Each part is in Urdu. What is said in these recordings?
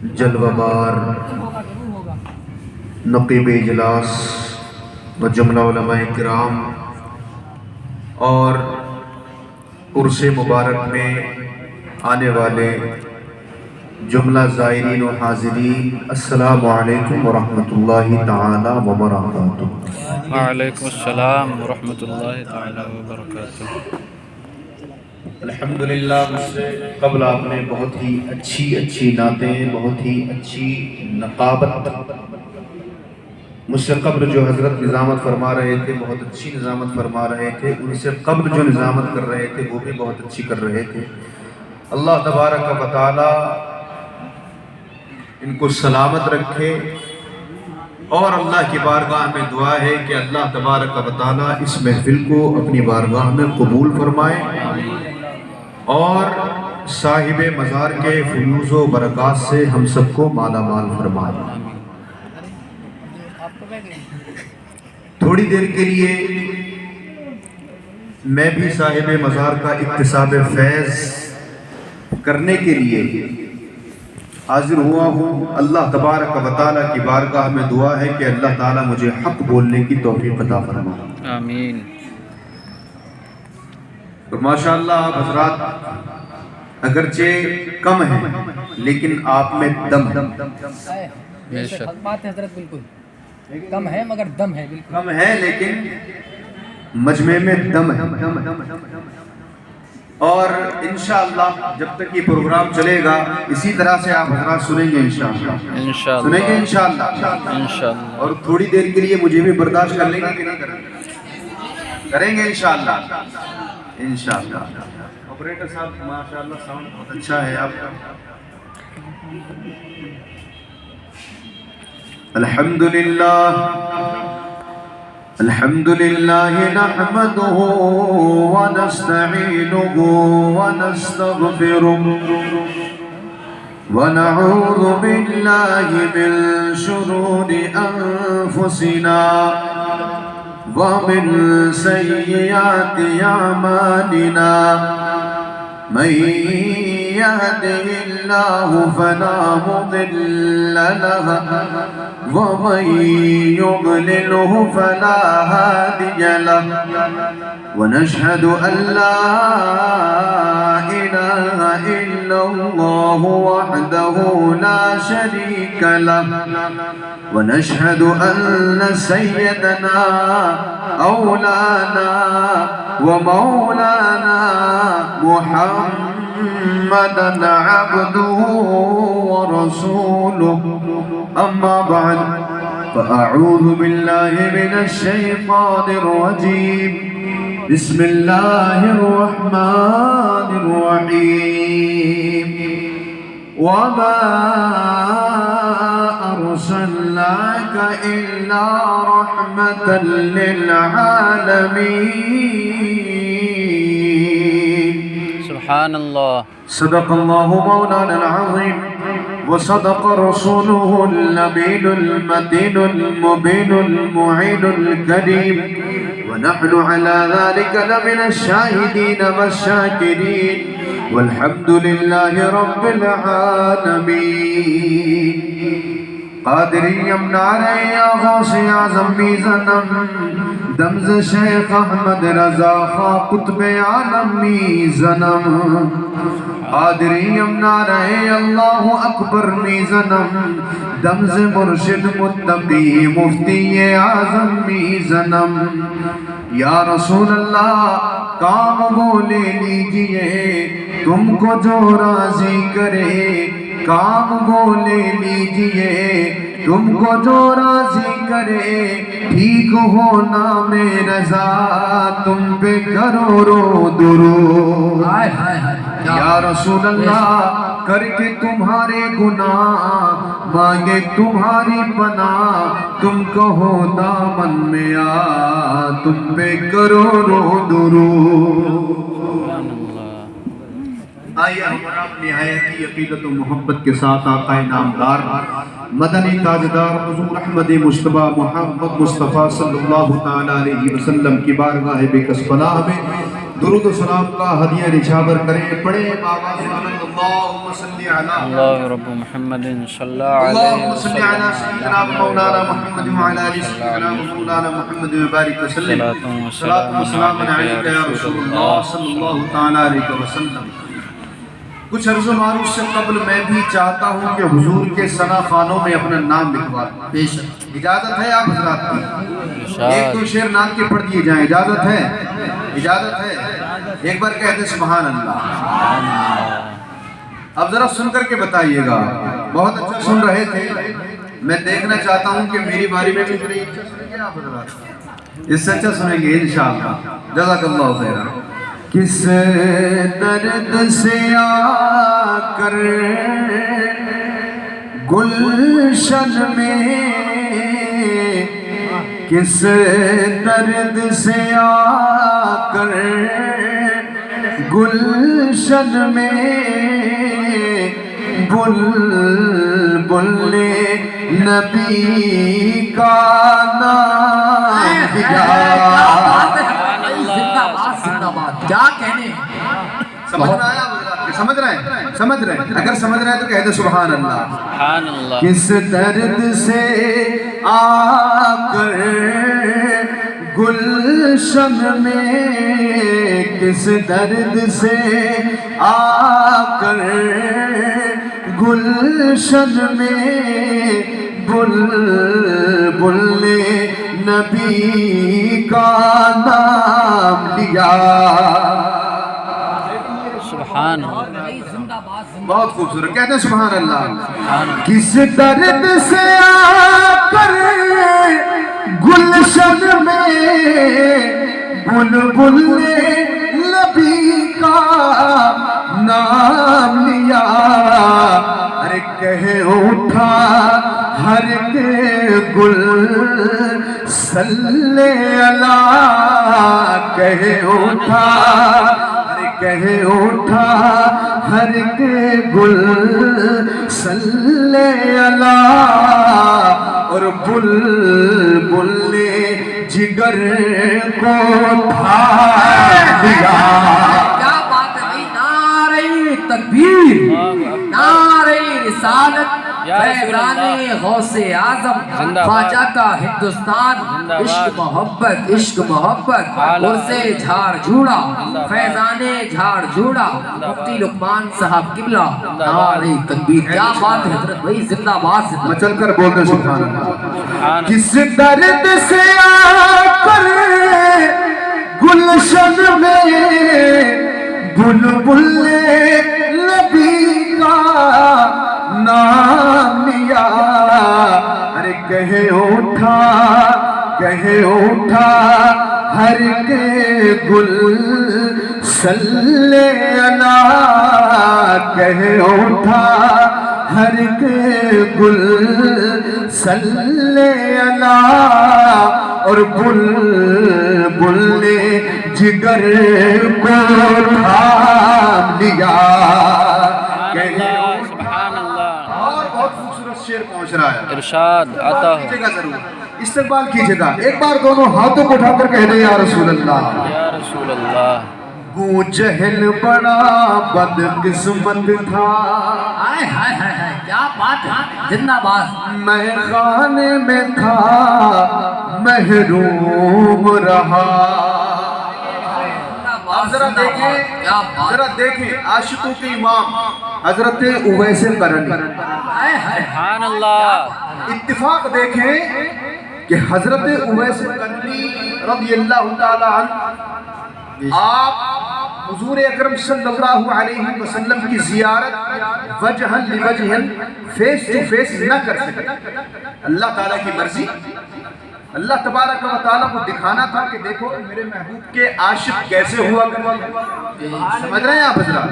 جلوہ بار نقیب اجلاس و جملہ علماء کرام اور عرس مبارک میں آنے والے جملہ زائرین و حاضرین، السلام علیکم ورحمۃ اللہ تعالی وبرکاتہ۔ وعلیکم السلام ورحمۃ اللہ تعالی وبرکاتہ۔ الحمدللہ مجھ سے قبل آپ نے بہت ہی اچھی نعتیں، بہت ہی اچھی نقابت، مجھ سے قبل جو حضرت نظامت فرما رہے تھے بہت اچھی نظامت فرما رہے تھے، ان سے قبل جو نظامت کر رہے تھے وہ بھی بہت اچھی کر رہے تھے۔ اللہ تبارک و تعالی ان کو سلامت رکھے، اور اللہ کی بارگاہ میں دعا ہے کہ اللہ تبارک و تعالی اس محفل کو اپنی بارگاہ میں قبول فرمائے اور صاحب مزار کے فیوز و برکات سے ہم سب کو مالا مال فرمائے۔ تھوڑی دیر کے لیے میں بھی صاحب مزار کا اکتساب فیض کرنے کے لیے حاضر ہوا ہوں۔ اللہ تبارک و تعالی کی بارگاہ میں دعا ہے کہ اللہ تعالی مجھے حق بولنے کی توفیق عطا فرمائے، آمین۔ اور ماشاءاللہ آپ حضرات اگرچہ کم ہیں لیکن آپ میں دم ہے۔ بے شک بات ہے حضرت، بالکل کم ہے مگر دم ہے، بالکل کم ہے لیکن مجمع میں دم ہے۔ اور انشاءاللہ جب تک یہ پروگرام چلے گا اسی طرح سے آپ حضرات سنیں گے انشاءاللہ، انشاءاللہ سنیں گے انشاءاللہ۔ انشاءاللہ۔ اور تھوڑی دیر کے لیے مجھے بھی برداشت کر لیں گے کہ نہیں کریں گے؟ کریں گے انشاءاللہ، انشاءاللہ۔ آپریٹر صاحب ماشاءاللہ ساؤنڈ بہت اچھا ہے آپ کا۔ الحمد للہ نحمده ونستعینه ونستغفره ونعوذ باللہ من شرور انفسنا ومن سیئات اعمالنا، من يهده الله فلا مضل له ومن يضلله فلا هادي له، ونشهد أن لا إله إلا الله وحده لا شريك له، ونشهد أن سيدنا أولانا ومولانا محمدًا عبده ورسوله، أما بعد فأعوذ بالله من الشيطان الرجيم، بسم الله الرحمن الرحيم، وما أرسلناك إلا رحمة للعالمين۔ سبحان اللہ۔ صدق اللہ مولانا العظیم وصدق رسوله النبي المتين المبين المعين الكريم، ونحن على ذلك لمن الشاهدين والشاكرين، والحمد لله رب العالمين۔ قادریم نعرہ یا غوث اعظم میزنم، دمز شیخ احمد رضا خواہ قطب عالم میزنم، قادریم نعرہ اللہ اکبر میزنم، دمز مرشد متقی مفتی اعظم میزنم۔ یا رسول اللہ کام وہ لے لیجئے تم کو جو راضی کرے، کام وہ لے لیجئے تم کو جو راضی کرے، ٹھیک ہو نام رضا تم پہ کرو درود۔ یا رسول اللہ کر کے تمہارے گناہ مانگے تمہاری پناہ، تم کہو دامن میں آ تم پہ کرو درود۔ آئیے ہمارا اپنی حیاتی عقیدت و محبت کے ساتھ آقا نامدار مدنی تاجدار حضور احمد مجتبیٰ محمد مصطفیٰ صلی اللہ تعالیٰ علیہ وسلم کی بارگاہ بے کس پناہ میں درود و سلام کا ہدیہ نچھاور کریں. پڑھیں بابا سبحان اللہم صلی علی اللہ رب محمد صلی اللہ علیہ اللہم صلی علی وسلم. سیدنا مولانا محمد وعلی آل سیدنا مولانا محمد وبارک وسلم. صلاۃ و سلام علیک یا رسول اللہ صلی اللہ تعالی علیہ وسلم. کچھ عرض و معروف سے قبل میں بھی چاہتا ہوں کہ حضور کے ثنا خوانوں میں اپنا نام لکھوا دوں. بے شک. اجازت ہے آپ حضرات کی؟ ارشاد. ایک دو شعر نام کے پڑھ دیے جائیں. اجازت ہے؟ اجازت ہے. ایک بار کہتے سبحان اللہ. اب ذرا سن کر کے بتائیے گا. بہت اچھا سن رہے تھے. میں دیکھنا چاہتا ہوں کہ میری باری میں بھی اچھا سنیں گے آپ حضرات. اس سے اچھا سنیں گے انشاءاللہ. جزاک اللہ خیرا. کس درد سے آ کر گلشن میں، کس درد سے آ کر گلشن میں بلبل نبی کا نام دیا. کیا کہنے. سمجھ میں آیا؟ سمجھ رہے ہیں؟ سمجھ رہے ہیں؟ اگر سمجھ رہے ہیں تو کہہ دے سبحان اللہ. سبحان اللہ. کس درد سے آ کر گلشن میں، کس درد سے آ کر گلشن میں بلبل نبی کا نام لیا. سبحان اللہ. بہت خوبصورت. کہتے ہیں سبحان اللہ. کس درد سے آ کر گلشن میں بلبل نبی کا نام لیا. ارے کہے اٹھا ہر کے گل صلی اللہ. کہے اٹھا، کہے اٹھا ہر کے گل صلی اللہ. اور بلبل نے جگر کو تھام دیا. کیا بات ہے بھائی. نعرہ تکبیر، نعرہ رسالت، فیضان غوث اعظم، خواجہ کا ہندوستان. عشق محبت، عشق محبت، غوث جھاڑ جھوڑا، فیضان جھاڑ جھوڑا، مفتی لقمان صاحب قبلہ. نعرہ تکبیر. کیا بات ہے حضرت بھائی. زندہ باد. مچل کر بولتے سبحان اللہ. سبحان. کس درد سے آ کر گلشن میں بلبل نبی کا نام لیا. ارے کہے اٹھا، کہے اٹھا ہر کے گل صلی اللہ. کہے اٹھا ہر کے گل صلی اللہ. اور بلبل نے جگر کو تھام لیا. سبحان اللہ. اور بہت خوبصورت شعر پہنچ رہا ہے. ارشاد عطا ہو. کیجئے گا ضرور. استقبال کیجئے گا. ایک بار دونوں ہاتھوں کو اٹھا کر کہہ دیں یا رسول اللہ. یا رسول اللہ. ابو جہل بڑا بد قسمت تھا. ہائے ہائے ہائے ہائے. کیا بات ہے. زندہ باد. میں خانے میں تھا محروم رہا. آپ ذرا دیکھیں، ذرا دیکھیں عاشقوں کے امام حضرت اویس قرنی. سبحان اللہ. اتفاق دیکھیں کہ حضرت اویس قرنی رضی اللہ تعالی عنہ آپ حضور اکرم صلی اللہ علیہ وسلم کی زیارت وجہن لوجہن فیس ٹو فیس نہ کر سکے. اللہ تعالیٰ کی مرضی. اللہ تبارک و تعالیٰ کو دکھانا تھا کہ دیکھو میرے محبوب کے عاشق کیسے ہوا کرتے. سمجھ رہے ہیں آپ حضرات؟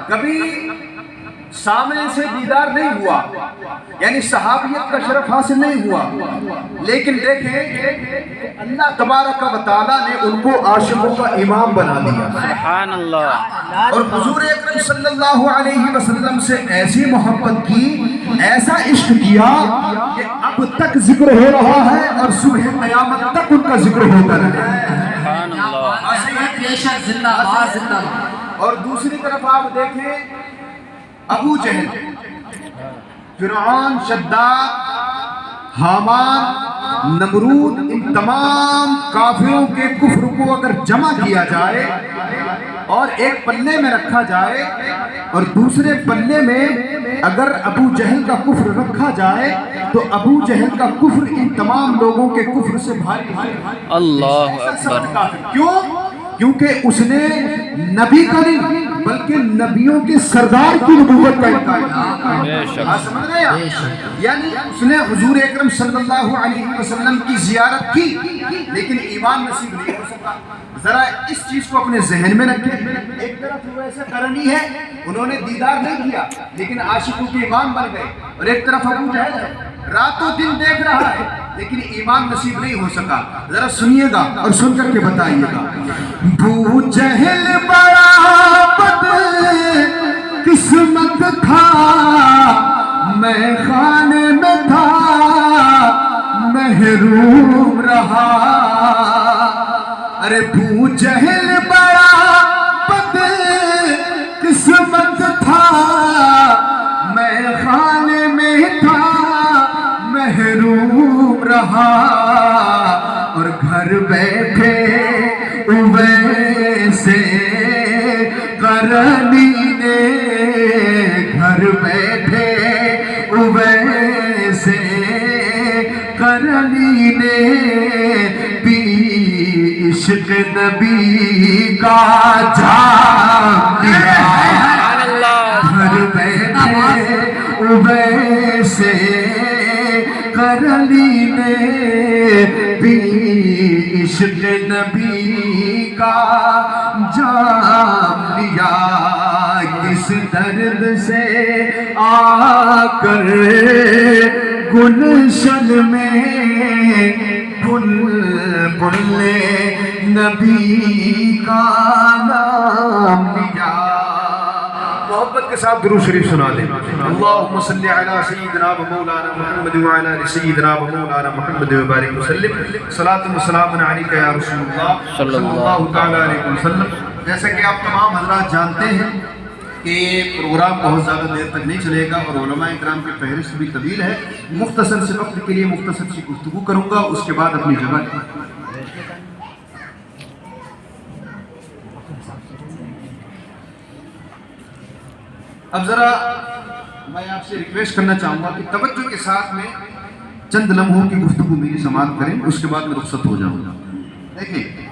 کبھی سامنے سے دیدار نہیں ہوا، یعنی صحابیت کا شرف حاصل نہیں ہوا، لیکن دیکھیں اللہ تبارک و تعالیٰ نے ان کو عاشقوں کا امام بنا دیا. سبحان اللہ. اور حضور اکرم صلی اللہ علیہ وسلم سے ایسی محبت کی، ایسا عشق کیا کہ اب تک ذکر ہو رہا ہے اور صبح قیامت تک ان کا ذکر ہوتا رہے. سبحان اللہ. بے شک زندہ باد زندہ باد. اور دوسری طرف آپ دیکھیں ابو جہل، فرعون، شداد، حامان، نمرود، ان تمام کافروں کے کفر کو اگر جمع کیا جائے اور ایک پلے میں رکھا جائے اور دوسرے پلے میں اگر ابو جہل کا کفر رکھا جائے تو ابو جہل کا کفر ان تمام لوگوں کے کفر سے بھاری اللہ اکبر. کیوں؟ کیونکہ اس نے نبی کا نہیں بلکہ نبیوں کے سردار کی نبوت کا انکار کیا. بے شک. آپ سمجھ رہے ہیں؟ یعنی اس نے حضور اکرم صلی اللہ علیہ وسلم کی زیارت کی لیکن ایمان نصیب نہیں ہو سکا. ذرا اس چیز کو اپنے ذہن میں رکھیں. ایک طرف وہ ایسے کرنی ہے، انہوں نے دیدار نہیں کیا لیکن عاشقوں کے امام بن گئے، اور ایک طرف ابو جہل ہے، راتوں دن دیکھ رہا ہے لیکن ایمان نصیب نہیں ہو سکا. ذرا سنیے گا اور سن کر کے بتائیے گا. ابو جہل بڑا بد قسمت تھا، میں خانے میں تھا محروم رہا. ارے ابو جہل بڑا بد قسمت تھا، میں خانے میں تھا محروم رہا. اور گھر بیٹھے ویسے کرنی نے، گھر بیٹھے ویسے کرنی نے بھی عشق نبی کا جام لیا. سبحان اللہ. گھر بیٹھے ویسے کرنی نے بھی عشق نبی کا جام لیا. کس درد سے آ کر گلشن میں بلبل نے نبی کا نام لیا. محبت کے ساتھ درود شریف سنا دیں. اللہم صلی علی سیدنا و مولانا محمد و علی آل سیدنا و مولانا محمد و بارک وسلم. صلاۃ و سلام علیک یا رسول اللہ صلی اللہ تعالی علیہ وسلم. جیسا کہ آپ تمام حضرات جانتے ہیں کہ پروگرام بہت زیادہ دیر تک نہیں چلے گا اور علماء اکرام کی فہرست بھی طویل ہے. مختصر سے وقت کے لیے مختصر سی گفتگو کروں گا، اس کے بعد اپنی جگہ لیں. اب ذرا میں آپ سے ریکویسٹ کرنا چاہوں گا کہ توجہ کے ساتھ میں چند لمحوں کی گفتگو میری سماعت کریں، اس کے بعد میں رخصت ہو جاؤں گا. دیکھیں،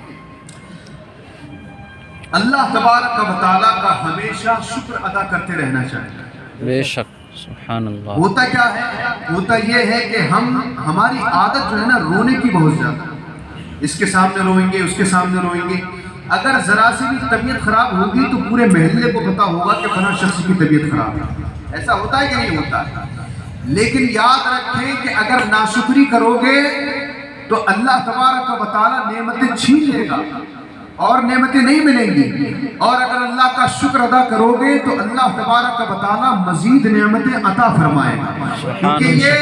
اللہ تبارک و تعالیٰ کا ہمیشہ شکر ادا کرتے رہنا چاہیے. بے شک. سبحان اللہ. ہوتا کیا ہے؟ ہوتا یہ ہے کہ ہماری عادت جو ہے نا رونے کی بہت زیادہ. اس کے سامنے روئیں گے، اس کے سامنے روئیں گے. اگر ذرا سی بھی طبیعت خراب ہوگی تو پورے محلے کو پتا ہوگا کہ فلاں شخص کی طبیعت خراب ہے. ایسا ہوتا ہے کہ نہیں ہوتا ہے؟ لیکن یاد رکھیں کہ اگر ناشکری کرو گے تو اللہ تبارک و تعالیٰ نعمتیں چھین لے گا اور نعمتیں نہیں ملیں گی. اور اگر اللہ کا شکر ادا کرو گے تو اللہ تبارک و تعالیٰ مزید نعمتیں عطا فرمائے گا. کیونکہ یہ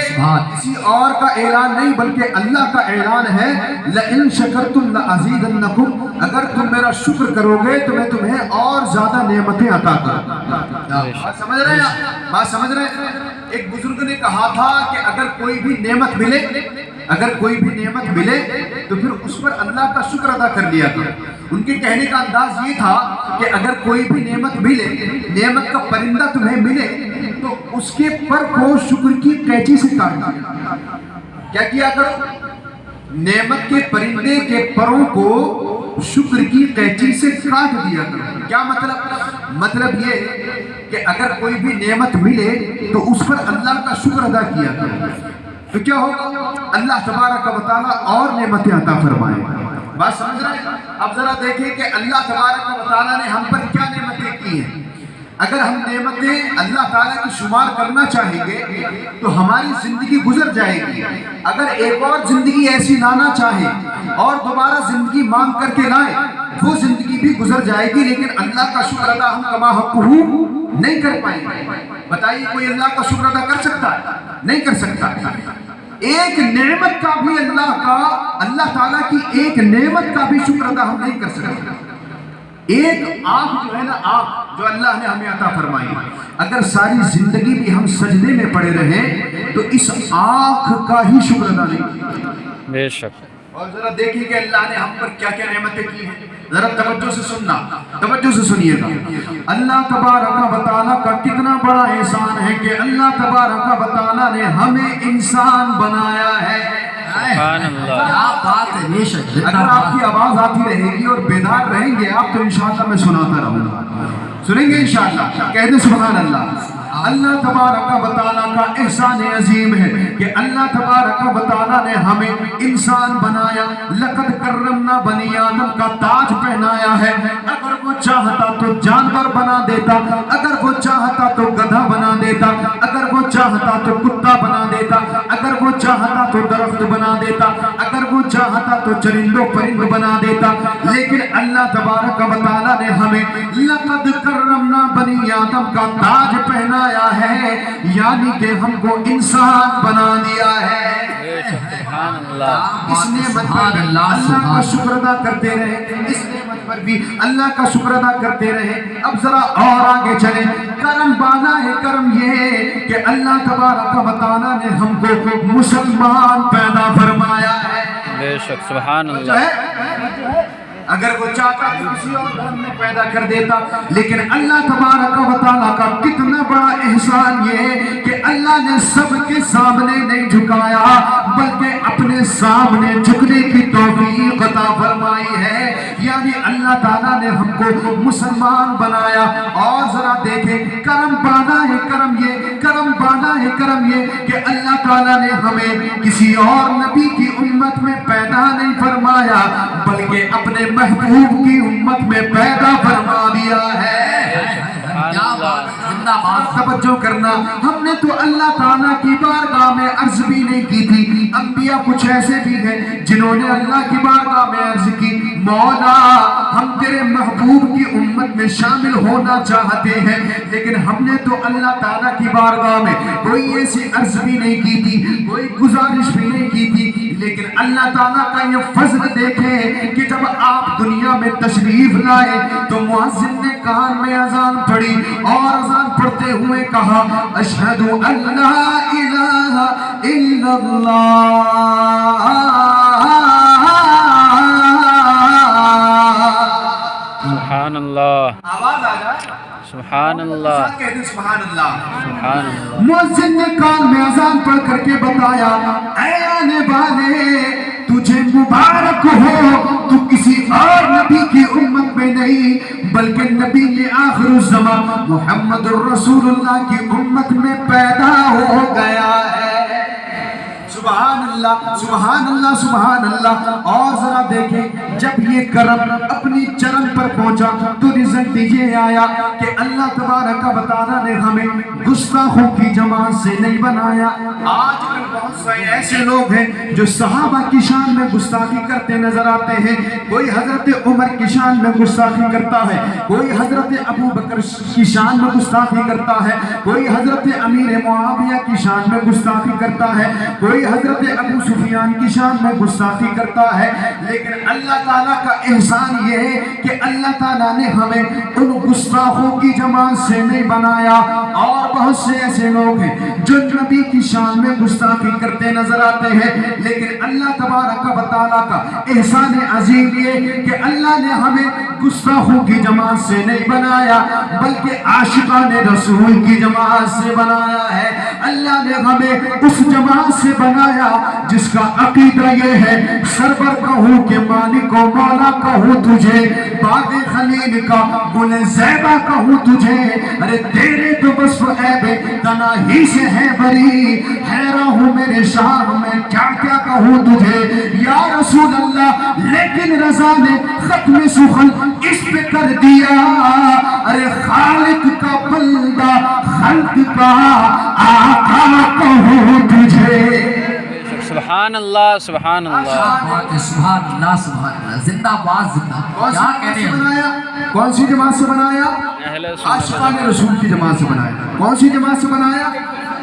کسی اور کا اعلان نہیں بلکہ اللہ کا اعلان ہے، لَإِن شَكَرْتُمْ لَأَزِيدَنَّكُمْ. اگر تم میرا شکر کرو گے تو میں تمہیں اور زیادہ نعمتیں عطا کروں گا. بات سمجھ رہے ہیں؟ بات سمجھ رہے ہیں؟ ایک بزرگ نے کہا تھا کہ اگر کوئی بھی نعمت ملے، اگر کوئی بھی نعمت ملے تو پھر اس پر اللہ کا شکر ادا کر لیا کرو. ان کے کہنے کا انداز یہ تھا کہ اگر کوئی بھی نعمت ملے، نعمت کا پرندہ تمہیں ملے تو اس کے پر کو شکر کی قینچی سے کاٹ دیا. کیا کیا کرو؟ نعمت کے پرندے کے پروں کو شکر کی قینچی سے کاٹ دیا کرو. کیا مطلب؟ مطلب یہ کہ اگر کوئی بھی نعمت ملے تو اس پر اللہ کا شکر ادا کیا کرو تو کیا ہوگا؟ اللہ تبارک و تعالیٰ اور نعمتیں عطا فرمائے. بات سمجھ رہے ہیں؟ اب ذرا دیکھیں کہ اللہ تبارک و تعالیٰ نے ہم پر کیا نعمتیں کی ہیں. اگر ہم نعمتیں اللہ تعالیٰ کی شمار کرنا چاہیں گے تو ہماری زندگی گزر جائے گی. اگر ایک اور زندگی ایسی لانا چاہیں اور دوبارہ زندگی مانگ کر کے لائیں وہ زندگی بھی گزر جائے گی، لیکن اللہ کا شکر ادا ہم کما حقہ نہیں کر پائیں گے. بتائیے کوئی اللہ کا شکر ادا کر سکتا ہے؟ نہیں کر سکتا. ایک نعمت کا بھی اللہ تعالیٰ کی ایک نعمت کا بھی شکر ادا ہم نہیں کر سکتے. ایک آنکھ جو ہے نا، آنکھ جو اللہ نے ہمیں عطا فرمائی، اگر ساری زندگی بھی ہم سجدے میں پڑے رہیں تو اس آنکھ کا ہی شکر ادا نہیں۔ بے شک۔ اور ذرا دیکھیں کہ اللہ نے ہم پر کیا کیا نعمتیں کی ہیں، ذرا توجہ سے سننا، توجہ سے سنیے گا۔ اللہ تبارک و تعالیٰ کا کتنا بڑا احسان ہے کہ اللہ تبارک و تعالیٰ نے ہمیں انسان بنایا ہے۔ سبحان اللہ۔ کیا بات ہے، بے شک۔ اگر آپ کی آواز آتی رہے گی اور بیدار رہیں گے آپ تو انشاءاللہ میں سناتا رہوں گا، سنیں گے انشاءاللہ، کہہ دیں سبحان اللہ۔ اللہ تبارک و تعالیٰ کا احسان عظیم ہے کہ اللہ تبارک و تعالیٰ نے ہمیں انسان بنایا، لقد کرمنا بنی آدم کا تاج پہنایا ہے۔ اگر وہ چاہتا تو جانور بنا دیتا، اگر وہ چاہتا تو گدھا بنا دیتا، اگر وہ چاہتا تو کتا بنا دیتا، اگر وہ چاہتا تو درخت بنا دیتا، اگر وہ چاہتا تو چرند و پرند بنا دیتا، لیکن اللہ تبارک و تعالیٰ نے ہمیں لقد کرمنا بنی آدم کا تاج پہنایا ہے، یعنی کہ ہم کو انسان بنا دیا ہے۔ سبحان اللہ۔ اس نعمت پر اللہ کا شکر ادا کرتے رہے، اس نعمت پر بھی اللہ کا شکر ادا کرتے رہے۔ اب ذرا اور آگے چلیں، کرم بانا ہے، کرم یہ کہ اللہ تبارک و تعالیٰ نے ہم کو مسلمان پیدا فرمایا ہے۔ بے شک۔ سبحان اللہ۔ اگر وہ چاہتا تو کسی اور دھرم میں پیدا کر دیتا، لیکن اللہ تبارک و تعالیٰ کا کتنا بڑا احسان یہ ہے کہ اللہ نے سب کے سامنے نہیں جھکایا بلکہ اپنے سامنے جھکنے کی توفیق عطا فرمائی ہے، یعنی اللہ تعالیٰ نے ہم کو مسلمان بنایا۔ اور ذرا دیکھیں، کرم بانا ہے کرم یہ، کرم بانا ہے کرم یہ کہ اللہ تعالیٰ نے ہمیں کسی اور نبی کی امت میں پیدا نہیں فرمایا بلکہ اپنے محبوب کی امت میں پیدا فرما دیا ہے۔ کیا بات، زندہ باد۔ توجہ کرنا، ہم نے تو اللہ تعالیٰ کی بارگاہ میں عرض بھی نہیں کی تھی۔ انبیاء کچھ ایسے بھی ہیں جنہوں نے اللہ کی بارگاہ میں عرض کی، مولا ہم تیرے محبوب کی امت میں شامل ہونا چاہتے ہیں، لیکن ہم نے تو اللہ تعالیٰ کی بارگاہ میں کوئی ایسی عرض بھی نہیں کی تھی، کوئی گزارش بھی نہیں کی تھی، لیکن اللہ تعالیٰ کا یہ فضل دیکھیں کہ جب آپ دنیا میں تشریف لائے تو مؤذن نے کان میں اذان پڑھی اور اذان پڑھتے ہوئے کہا، اشہد ان لا الہ الا اللہ۔ سبحان اللہ۔ آواز آ جائے، سبحان اللہ۔ کہہ دیں سبحان اللہ۔ سبحان اللہ۔ مؤذن نے کان میں اذان پڑھ کر کے بتایا، اے آنے والے تجھے مبارک ہو، تو کسی اور نبی کی امت میں نہیں بلکہ نبی آخر الزمان محمد الرسول اللہ کی امت میں پیدا ہو گیا ہے۔ سبحان اللہ، سبحان اللہ، سبحان اللہ۔ اور ذرا دیکھیں، جب یہ کرم اپنی چرم پر پہنچا تو رزلٹ یہ آیا کہ اللہ تبارک و تعالیٰ نے ہمیں گستاخوں کی جماعت سے نہیں بنایا۔ آج کل بہت سے ایسے لوگ ہیں جو صحابہ کی شان میں گستاخی کرتے نظر آتے ہیں، کوئی حضرت عمر کی شان میں گستاخی کرتا ہے، کوئی حضرت ابو بکر کی شان میں گستاخی کرتا ہے، کوئی حضرت امیر معاویہ کی شان میں گستاخی کرتا ہے، کوئی حضرت ابو سفیان کی شان میں گستاخی کرتا ہے، لیکن اللہ تعالیٰ کا احسان یہ ہے کہ اللہ تعالیٰ نے ہمیں ان گستاخوں کی جماعت سے نہیں بنایا۔ اور بہت سے ایسے لوگ ہیں جو نبی کی شان میں گستاخی کرتے نظر آتے ہیں، لیکن اللہ تبارک و تعالیٰ کا احسان عظیم یہ کہ اللہ نے ہمیں گستاخوں کی جماعت سے نہیں بنایا بلکہ عاشقان رسول کی جماعت سے بنایا ہے۔ اللہ نے ہمیں اس جماعت سے بنایا جس کا عقیدہ یہ ہے، سرور کہوں کہ مالک و مولا کہوں تجھے، باغ خلیل کا گل زیبہ کہوں تجھے، ارے تیرے تو بس عیب تنہی سے ہے بری، حیران ہوں میرے شاہ میں کیا کیا کہوں تجھے یا رسول اللہ۔ لیکن رضا نے ختم سخن اس پہ کر دیا، ارے خالق کا بندہ خلق کا آقا کہوں تجھے۔ سبحان اللہ، سبحان اللہ۔ سبحان اللہ، سبحان اللہ، زندہ باد، زندہ باد۔ کیا کہتے ہیں؟ کون سی جماعت سے بنایا؟ اہل سنت عاشقان رسول کی جماعت سے بنایا۔ کون سی جماعت سے بنایا؟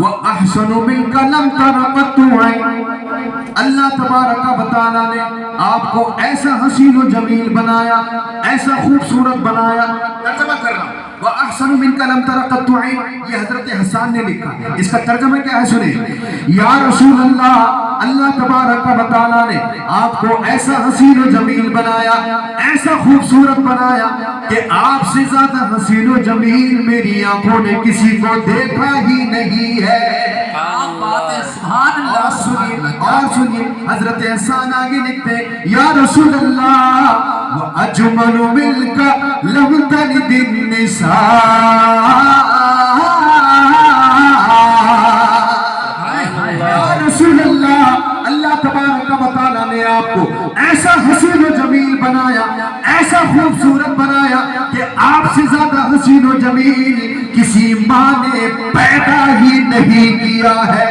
وَأَحْسَنُ مِنْكَ لَمْ تَرَ قَطُّ عَيْنٌ. اللہ تبارک و تعالیٰ نے آپ کو ایسا حسین و جمیل بنایا، ایسا خوبصورت بنایا. ترجمہ کر رہا ہوں. وَأَحْسَنُ مِنْكَ لَمْ تَرَ قَطُّ عَيْنٌ. یہ حضرت حسان نے لکھا. اس کا ترجمہ کیا ہے سنیں. یا رسول اللہ، اللہ تبارک و تعالیٰ نے آپ کو ایسا حسین و جمیل بنایا، ایسا خوبصورت بنایا کہ آپ سے زیادہ حسین و جمیل میری آنکھوں نے کسی کو دیکھا ہی نہیں ہے. اور سنیے حضرت حسان آگے لکھتے یا رسول اللہ وَأَجْمَلُ مِنْكَ لَمْ تَلِدِ النِّسَاء. یا رسول اللہ، اللہ تبارک و تعالیٰ نے آپ کو ایسا حسین و جمیل بنایا، ایسا خوبصورت بنایا کہ آپ سے زیادہ حسین و جمیل کسی ماں نے پیدا ہی نہیں کیا ہے.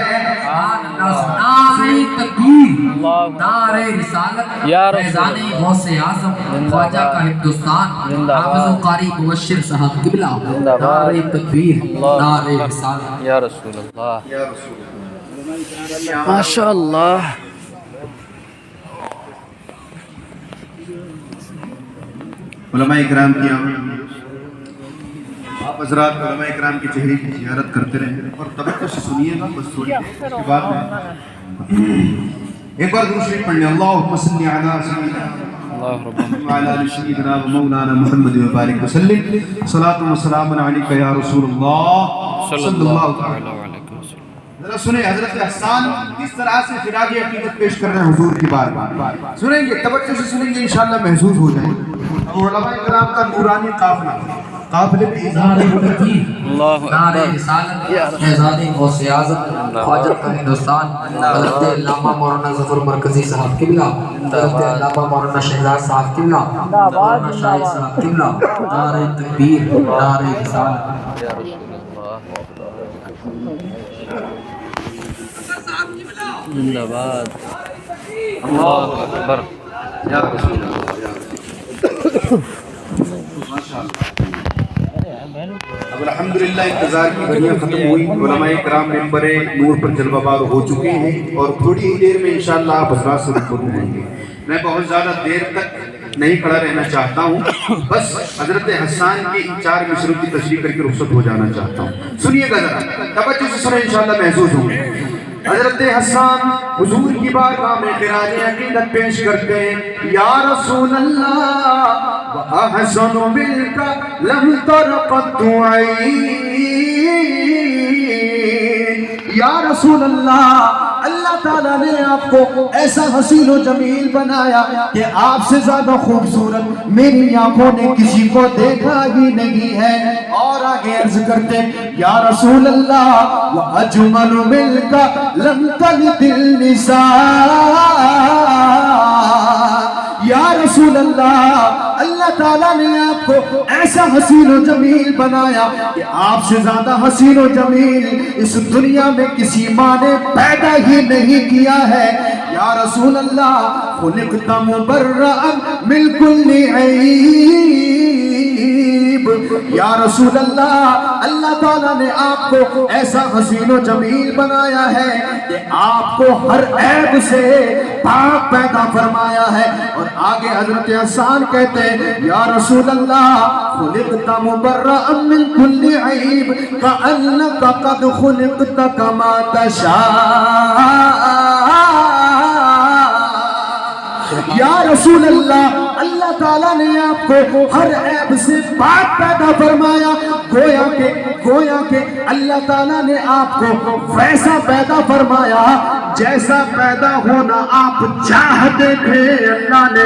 نعرہ تکبیر، نعرہ رسالت، یا رسول فیضان غوث اعظم، خواجہ کا ہندوستان، حافظ و قاری مبشر صاحب قبلہ. نعرہ تکبیر، نعرہ رسالت. یا رسول اللہ، ماشاء اللہ. علماء اکرام کی آمین. آپ حضرات علماء اکرام کی چہرے کی زیارت کرتے رہیں اور توجہ سے سنیے گا. بس تھوڑی دیر کے بعد میں ایک بار درود شریف پڑھ لیں. اللہم صلی علی سیدنا وعلی آل سیدنا و مولانا محمد و بارک وسلم. صلاۃ و سلام علیک یا رسول اللہ صلی اللہ تعالی علیہ وسلم. ذرا سنیں حضرت حسان کس طرح سے خراج عقیدت پیش کر رہے ہیں حضور کی بارگاہ. سنیں گے، توجہ سے سنیں گے، انشاءاللہ محسوس ہو جائیں گے. علماء کرام کا نورانی قافلہ، قافلے پہ نعرہ تکبیر، نعرہ رسالت، فیضان غوث اعظم، خواجہ کا ہندوستان، حضرت علامہ مولانا ظفر مرکزی صاحب قبلہ، حضرت علامہ مولانا شہزاد صاحب قبلہ، مولانا شاہد صاحب قبلہ. نعرہ تکبیر، نعرہ رسالت. زندہ باد. اللہ اکبر. یا رسول اللہ. اب الحمدللہ انتظار کی گھڑیاں ختم ہوئی. علماء کرام ممبر نور پر جلوہ بار ہو چکے ہیں اور تھوڑی ہی دیر میں انشاءاللہ آپ حضرات سے رخصت ہوں گے. میں بہت زیادہ دیر تک نہیں کھڑا رہنا چاہتا ہوں، بس حضرت حسان کی 4 مصروں کی تشریح کر کے رخصت ہو جانا چاہتا ہوں. سنیے گا ذرا، توجہ سے سنیں، انشاءاللہ محسوس ہوں گے. حضرت حسان حضور کی بارگاہ میں خراج عقیدت پیش کرتے ہیں. یا رسول اللہ وَأَحْسَنُ مِنْكَ لَمْ تَرَ قَطُّ عَيْنٌ. یا رسول اللہ، اللہ تعالیٰ نے آپ کو ایسا حسین و جمیل بنایا کہ آپ سے زیادہ خوبصورت میری آنکھوں نے کسی کو دیکھا ہی نہیں ہے. اور آگے عرض کرتے یا رسول اللہ وَأَجْمَلُ مِنْكَ لَمْ تَلِدِ النِّسَاء. یا رسول اللہ، اللہ تعالیٰ نے آپ کو ایسا حسین و جمیل بنایا کہ آپ سے زیادہ حسین و جمیل اس دنیا میں کسی ماں نے پیدا ہی نہیں کیا ہے. یا رسول اللہ خلقت مبرئا من کل عیب. یا رسول اللہ، اللہ تعالیٰ نے آپ کو ایسا حسین و جمیل بنایا ہے کہ آپ کو ہر عیب سے پاک پیدا فرمایا ہے. اور آگے حضرت حسان کہتے ہیں یا رسول اللہ خلقت مبرئا من کل عیب کأنک قد خلقت کما تشاء. یا رسول اللہ، اللہ تعالیٰ نے آپ کو ہر عیب سے پاک پیدا فرمایا. گویا کہ اللہ تعالیٰ نے آپ کو ویسا پیدا فرمایا جیسا پیدا ہونا آپ چاہتے تھے. اللہ نے